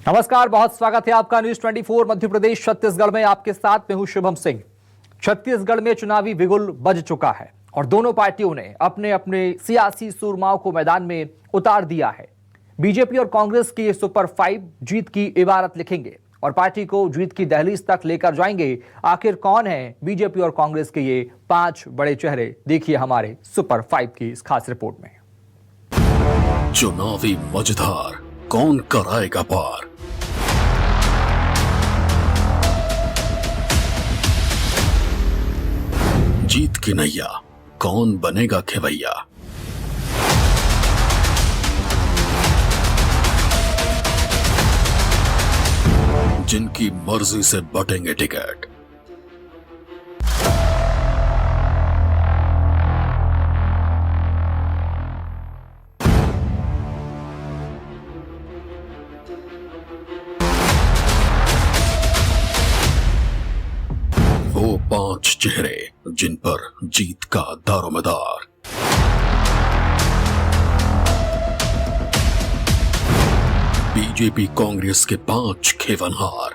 नमस्कार, बहुत स्वागत है आपका न्यूज 24 मध्य प्रदेश छत्तीसगढ़ में। आपके साथ मैं हूं शुभम सिंह। छत्तीसगढ़ में चुनावी बिगुल बज चुका है और दोनों पार्टियों ने अपने अपने सियासी सूरमाओं को मैदान में उतार दिया है। बीजेपी और कांग्रेस की सुपर 5 जीत की इबारत लिखेंगे और पार्टी को जीत की दहलीज तक लेकर जाएंगे। आखिर कौन है बीजेपी और कांग्रेस के ये 5 बड़े चेहरे, देखिए हमारे सुपर 5 की इस खास रिपोर्ट में। चुनावी मझधार कौन कराएगा पार? जीत की नैया कौन बनेगा खेवैया? जिनकी मर्जी से बटेंगे टिकट। वो 5 चेहरे जिन पर जीत का दारोमदार। बीजेपी कांग्रेस के 5 खेवनहार।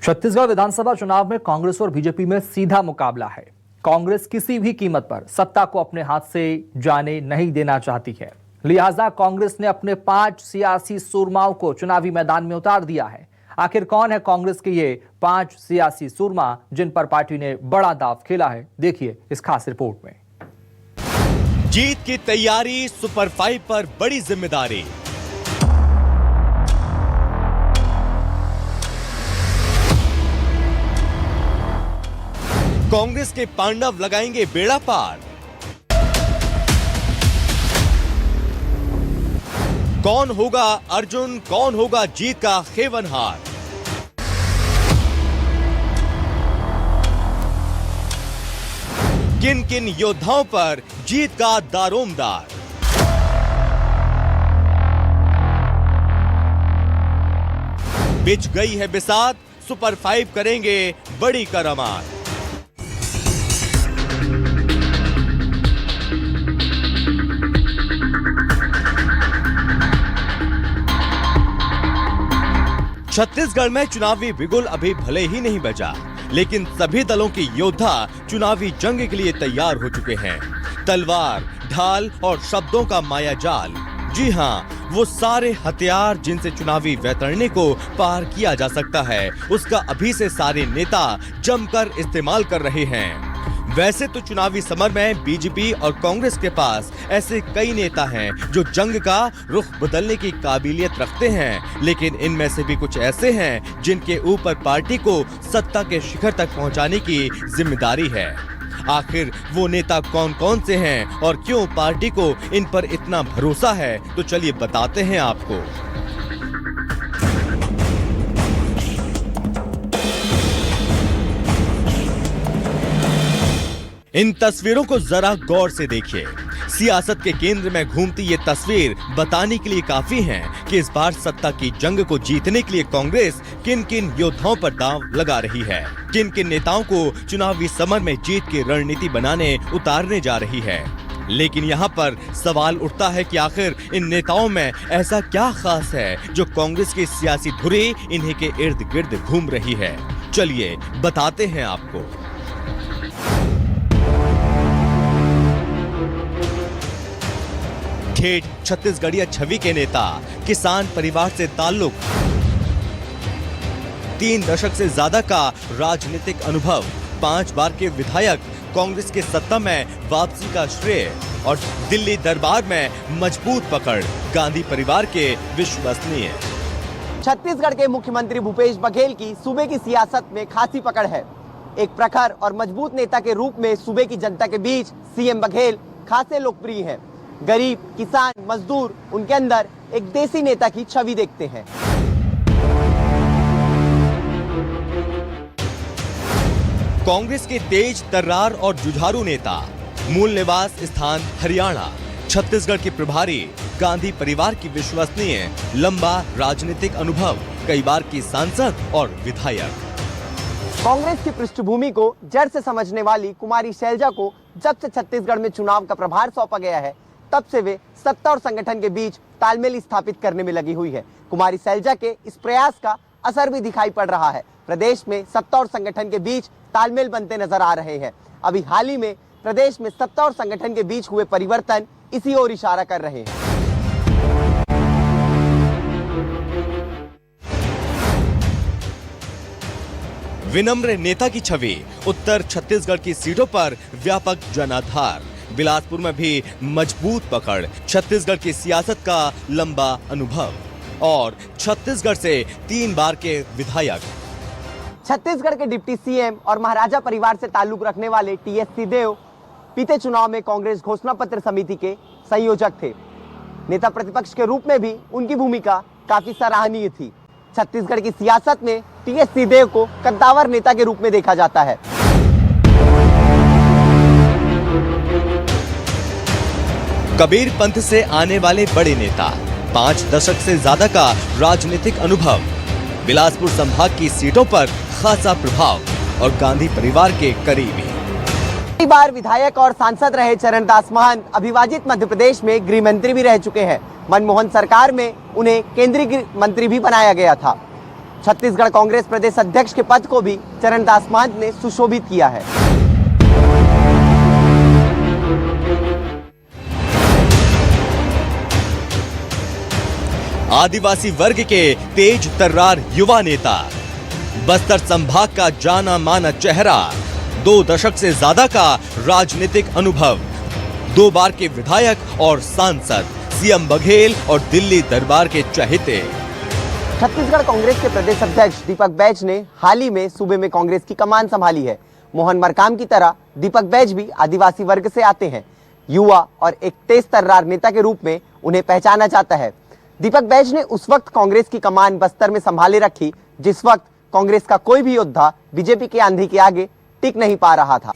छत्तीसगढ़ विधानसभा चुनाव में कांग्रेस और बीजेपी में सीधा मुकाबला है। कांग्रेस किसी भी कीमत पर सत्ता को अपने हाथ से जाने नहीं देना चाहती है, लिहाजा कांग्रेस ने अपने 5 सियासी सूरमाओं को चुनावी मैदान में उतार दिया है। आखिर कौन है कांग्रेस के ये 5 सियासी सूरमा जिन पर पार्टी ने बड़ा दांव खेला है, देखिए इस खास रिपोर्ट में। जीत की तैयारी, सुपर 5 पर बड़ी जिम्मेदारी। कांग्रेस के पांडव लगाएंगे बेड़ा पार। कौन होगा अर्जुन, कौन होगा जीत का खेवनहार? किन किन योद्धाओं पर जीत का दारोमदार? बिछ गई है बिसात, सुपर 5 करेंगे बड़ी करामात। छत्तीसगढ़ में चुनावी बिगुल अभी भले ही नहीं बजा, लेकिन सभी दलों के योद्धा चुनावी जंग के लिए तैयार हो चुके हैं। तलवार, ढाल और शब्दों का मायाजाल, जी हाँ, वो सारे हथियार जिनसे चुनावी वैतरणी को पार किया जा सकता है, उसका अभी से सारे नेता जमकर इस्तेमाल कर रहे हैं। वैसे तो चुनावी समर में बीजेपी और कांग्रेस के पास ऐसे कई नेता हैं जो जंग का रुख बदलने की काबिलियत रखते हैं, लेकिन इनमें से भी कुछ ऐसे हैं जिनके ऊपर पार्टी को सत्ता के शिखर तक पहुंचाने की जिम्मेदारी है। आखिर वो नेता कौन कौन से हैं और क्यों पार्टी को इन पर इतना भरोसा है, तो चलिए बताते हैं आपको। इन तस्वीरों को जरा गौर से देखिए। सियासत के केंद्र में घूमती ये तस्वीर बताने के लिए काफी है कि इस बार सत्ता की जंग को जीतने के लिए कांग्रेस किन किन योद्धाओं पर दांव लगा रही है, किन किन नेताओं को चुनावी समर में जीत की रणनीति बनाने उतारने जा रही है। लेकिन यहाँ पर सवाल उठता है कि आखिर इन नेताओं में ऐसा क्या खास है जो कांग्रेस की सियासी धुरी इन्हीं के इर्द गिर्द घूम रही है। चलिए बताते हैं आपको। ठेठ छत्तीसगढ़िया छवि के नेता, किसान परिवार से ताल्लुक, 3 दशक से ज्यादा का राजनीतिक अनुभव, 5 बार के विधायक, कांग्रेस के सत्ता में वापसी का श्रेय और दिल्ली दरबार में मजबूत पकड़, गांधी परिवार के विश्वसनीय। छत्तीसगढ़ के मुख्यमंत्री भूपेश बघेल की सूबे की सियासत में खासी पकड़ है। एक प्रखर और मजबूत नेता के रूप में सूबे की जनता के बीच सीएम बघेल खासे लोकप्रिय हैं। गरीब, किसान, मजदूर उनके अंदर एक देसी नेता की छवि देखते हैं। कांग्रेस के तेज तर्रार और जुझारू नेता, मूल निवास स्थान हरियाणा, छत्तीसगढ़ के प्रभारी, गांधी परिवार की विश्वसनीय, लंबा राजनीतिक अनुभव, कई बार की सांसद और विधायक। कांग्रेस की पृष्ठभूमि को जड़ से समझने वाली कुमारी शैलजा को जब से छत्तीसगढ़ में चुनाव का प्रभार सौंपा गया है, तब से वे सत्ता और संगठन के बीच तालमेल स्थापित करने में लगी हुई है। कुमारी शैलजा के इस प्रयास का असर भी दिखाई पड़ रहा है। प्रदेश में सत्ता और संगठन के बीच तालमेल बनते नजर आ रहे हैं। अभी हाल ही में प्रदेश में सत्ता और संगठन के बीच हुए परिवर्तन इसी ओर इशारा कर रहे हैं। विनम्र नेता की छवि, उत्तर छत्तीसगढ़ की सीटों पर व्यापक जनाधार, बिलासपुर में भी मजबूत पकड़, छत्तीसगढ़ की सियासत का लंबा अनुभव और छत्तीसगढ़ से 3 बार के विधायक। छत्तीसगढ़ के डिप्टी सीएम और महाराजा परिवार से ताल्लुक रखने वाले टीएस सिंहदेव बीते चुनाव में कांग्रेस घोषणा पत्र समिति के संयोजक थे। नेता प्रतिपक्ष के रूप में भी उनकी भूमिका काफी सराहनीय थी। छत्तीसगढ़ की सियासत में टीएस सिंहदेव को कद्दावर नेता के रूप में देखा जाता है। कबीर पंथ से आने वाले बड़े नेता, 5 दशक से ज्यादा का राजनीतिक अनुभव, बिलासपुर संभाग की सीटों पर खासा प्रभाव और गांधी परिवार के करीबी। कई बार विधायक और सांसद रहे चरणदास महंत अविभाजित मध्य प्रदेश में गृह मंत्री भी रह चुके हैं। मनमोहन सरकार में उन्हें केंद्रीय गृह मंत्री भी बनाया गया था। छत्तीसगढ़ कांग्रेस प्रदेश अध्यक्ष के पद को भी चरणदास महंत ने सुशोभित किया है। आदिवासी वर्ग के तेज तर्रार युवा नेता, बस्तर संभाग का जाना माना चेहरा, 2 दशक से ज्यादा का राजनीतिक अनुभव, 2 बार के विधायक और सांसद, सीएम बघेल और दिल्ली दरबार के चहेते। छत्तीसगढ़ कांग्रेस के प्रदेश अध्यक्ष दीपक बैज ने हाल ही में सूबे में कांग्रेस की कमान संभाली है। मोहन मरकाम की तरह दीपक बैज भी आदिवासी वर्ग से आते हैं। युवा और एक तेज तर्रार नेता के रूप में उन्हें पहचाना जाता है। दीपक बैज ने उस वक्त कांग्रेस की कमान बस्तर में संभाले रखी जिस वक्त कांग्रेस का कोई भी योद्धा बीजेपी के आंधी के आगे टिक नहीं पा रहा था।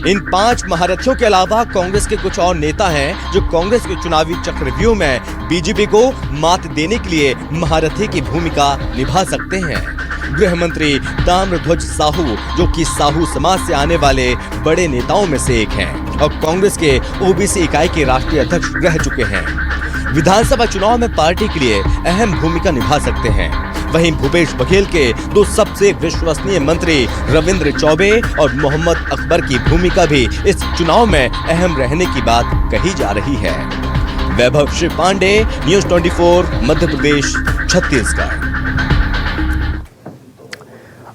इन 5 महारथियों के अलावा कांग्रेस के कुछ और नेता हैं जो कांग्रेस के चुनावी चक्रव्यूह में बीजेपी को मात देने के लिए महारथी की भूमिका निभा सकते हैं। गृह मंत्री ताम्रध्वज साहू, जो कि साहू समाज से आने वाले बड़े नेताओं में से एक हैं और कांग्रेस के ओबीसी इकाई के राष्ट्रीय अध्यक्ष रह चुके हैं, विधानसभा चुनाव में पार्टी के लिए अहम भूमिका निभा सकते हैं। वहीं भूपेश बघेल के 2 सबसे विश्वसनीय मंत्री रविंद्र चौबे और मोहम्मद अकबर की भूमिका भी इस चुनाव में अहम रहने की बात कही जा रही है। वैभव शिव पांडे, न्यूज़ 24, मध्य प्रदेश, छत्तीसगढ़।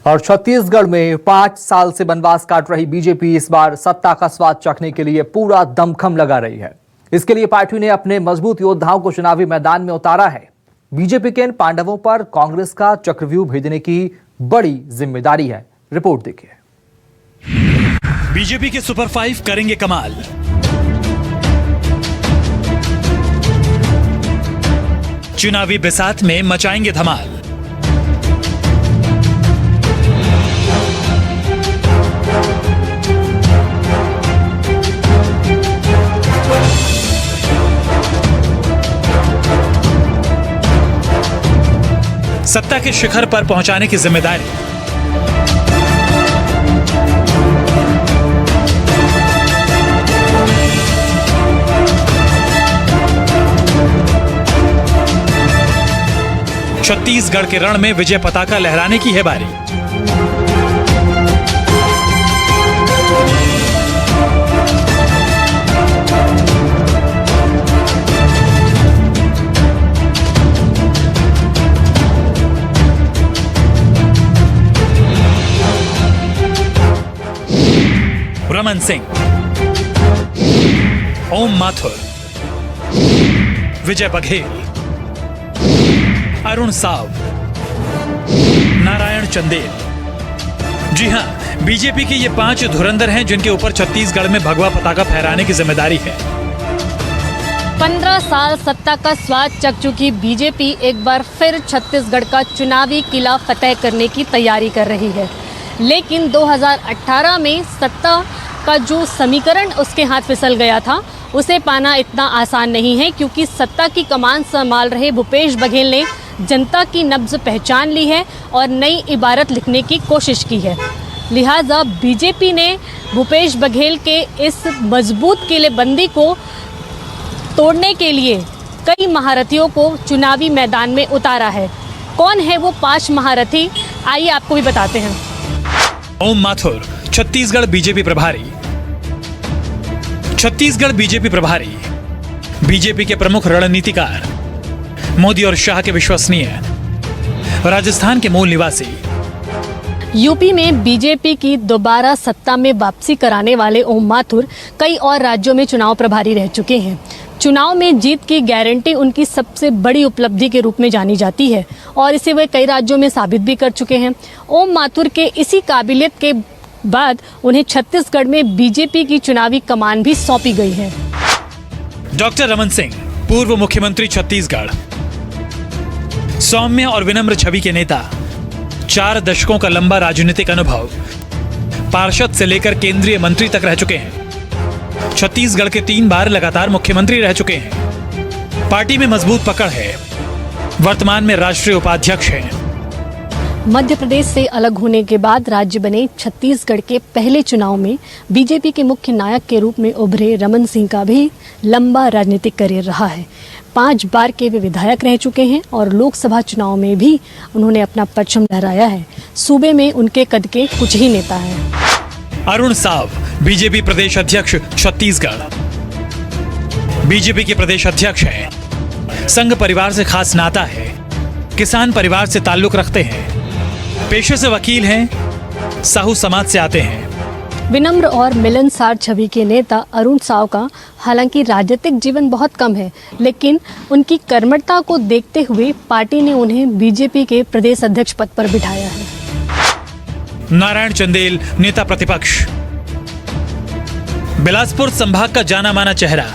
और छत्तीसगढ़ में 5 साल से बनवास काट रही बीजेपी इस बार सत्ता का स्वाद चखने के लिए पूरा दमखम लगा रही है। इसके लिए पार्टी ने अपने मजबूत योद्धाओं को चुनावी मैदान में उतारा है। बीजेपी के इन पांडवों पर कांग्रेस का चक्रव्यूह भेजने की बड़ी जिम्मेदारी है। रिपोर्ट देखिए। बीजेपी के सुपर 5 करेंगे कमाल। चुनावी बिसात में मचाएंगे धमाल। सत्ता के शिखर पर पहुंचाने की जिम्मेदारी छत्तीसगढ़ के रण में विजय पताका लहराने की है बारी। रमन सिंह, ओम माथुर, विजय बघेल, अरुण साव, नारायण चंदेल। जी हां, बीजेपी के ये 5 धुरंधर हैं जिनके ऊपर छत्तीसगढ़ में भगवा पताका फहराने की जिम्मेदारी है। 15 साल सत्ता का स्वाद चख चुकी बीजेपी एक बार फिर छत्तीसगढ़ का चुनावी किला फतेह करने की तैयारी कर रही है। लेकिन 2018 में सत्ता का जो समीकरण उसके हाथ फिसल गया था उसे पाना इतना आसान नहीं है, क्योंकि सत्ता की कमान संभाल रहे भूपेश बघेल ने जनता की नब्ज पहचान ली है और नई इबारत लिखने की कोशिश की है। लिहाजा बीजेपी ने भूपेश बघेल के इस मजबूत किलेबंदी को तोड़ने के लिए कई महारथियों को चुनावी मैदान में उतारा है। कौन है वो 5 महारथी, आइए आपको भी बताते हैं। ओम माथुर, छत्तीसगढ़ बीजेपी प्रभारी। छत्तीसगढ़ बीजेपी प्रभारी, बीजेपी के प्रमुख रणनीतिकार, मोदी और शाह के विश्वसनीय, राजस्थान के मूल निवासी। यूपी में बीजेपी की दोबारा सत्ता में वापसी कराने वाले ओम माथुर कई और राज्यों में चुनाव प्रभारी रह चुके हैं। चुनाव में जीत की गारंटी उनकी सबसे बड़ी उपलब्धि के रूप में जानी जाती है और इसे वे कई राज्यों में साबित भी कर चुके हैं। ओम माथुर के इसी काबिलियत के बाद उन्हें छत्तीसगढ़ में बीजेपी की चुनावी कमान भी सौंपी गई है। डॉक्टर रमन सिंह, पूर्व मुख्यमंत्री छत्तीसगढ़, सौम्य और विनम्र छवि के नेता, 4 दशकों का लंबा राजनीतिक अनुभव, पार्षद से लेकर केंद्रीय मंत्री तक रह चुके हैं। छत्तीसगढ़ के 3 बार लगातार मुख्यमंत्री रह चुके हैं। पार्टी में मजबूत पकड़ है। वर्तमान में राष्ट्रीय उपाध्यक्ष हैं। मध्य प्रदेश से अलग होने के बाद राज्य बने छत्तीसगढ़ के पहले चुनाव में बीजेपी के मुख्य नायक के रूप में उभरे रमन सिंह का भी लंबा राजनीतिक करियर रहा है। 5 बार के वे विधायक रह चुके हैं और लोकसभा चुनाव में भी उन्होंने अपना परचम लहराया है। सूबे में उनके कद के कुछ ही नेता हैं। अरुण साव, बीजेपी प्रदेश अध्यक्ष छत्तीसगढ़। बीजेपी के प्रदेश अध्यक्ष हैं। संघ परिवार से खास नाता है। किसान परिवार से ताल्लुक रखते हैं। पेशे से वकील हैं। साहू समाज से आते हैं। विनम्र और मिलनसार छवि के नेता अरुण साव का हालांकि राजनीतिक जीवन बहुत कम है, लेकिन उनकी कर्मठता को देखते हुए पार्टी ने उन्हें बीजेपी के प्रदेश अध्यक्ष पद पर बिठाया है। नारायण चंदेल, नेता प्रतिपक्ष, बिलासपुर संभाग का जाना माना चेहरा,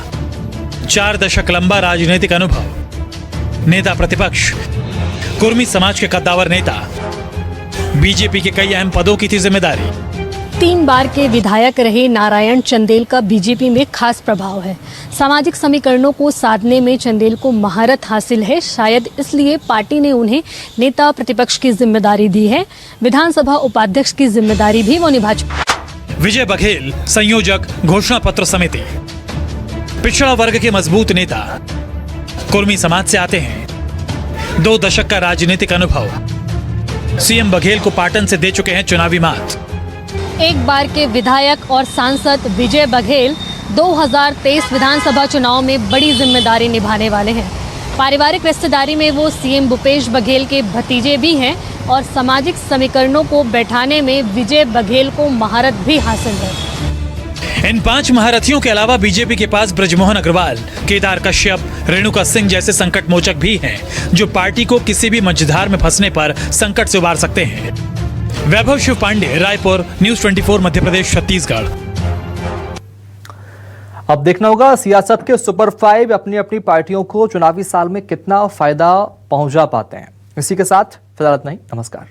4 दशक लंबा राजनीतिक अनुभव, नेता प्रतिपक्ष, कुर्मी समाज के कद्दावर नेता, बीजेपी के कई अहम पदों की थी जिम्मेदारी। 3 बार के विधायक रहे नारायण चंदेल का बीजेपी में खास प्रभाव है। सामाजिक समीकरणों को साधने में चंदेल को महारत हासिल है। शायद इसलिए पार्टी ने उन्हें नेता प्रतिपक्ष की जिम्मेदारी दी है। विधानसभा उपाध्यक्ष की जिम्मेदारी भी वो निभा चुके। विजय बघेल, संयोजक, घोषणा पत्र समिति, पिछड़ा वर्ग के मजबूत नेता, कुर्मी समाज से आते हैं। 2 दशक का राजनीतिक अनुभव। सीएम बघेल को पाटन से दे चुके हैं चुनावी मात। 1 बार के विधायक और सांसद विजय बघेल 2023 विधानसभा चुनाव में बड़ी जिम्मेदारी निभाने वाले हैं। पारिवारिक रिश्तेदारी में वो सीएम भूपेश बघेल के भतीजे भी हैं और सामाजिक समीकरणों को बैठाने में विजय बघेल को महारत भी हासिल है। इन 5 महारथियों के अलावा बीजेपी के पास ब्रजमोहन अग्रवाल, केदार कश्यप, रेणुका सिंह जैसे संकट मोचक भी हैं, जो पार्टी को किसी भी मझधार में फंसने पर संकट से उबार सकते हैं। वैभव शिव पांडे, रायपुर, न्यूज़ 24 मध्य प्रदेश, छत्तीसगढ़। अब देखना होगा सियासत के सुपर 5 अपनी अपनी पार्टियों को चुनावी साल में कितना फायदा पहुंचा पाते हैं। इसी के साथ फिलहाल इतना ही। नमस्कार।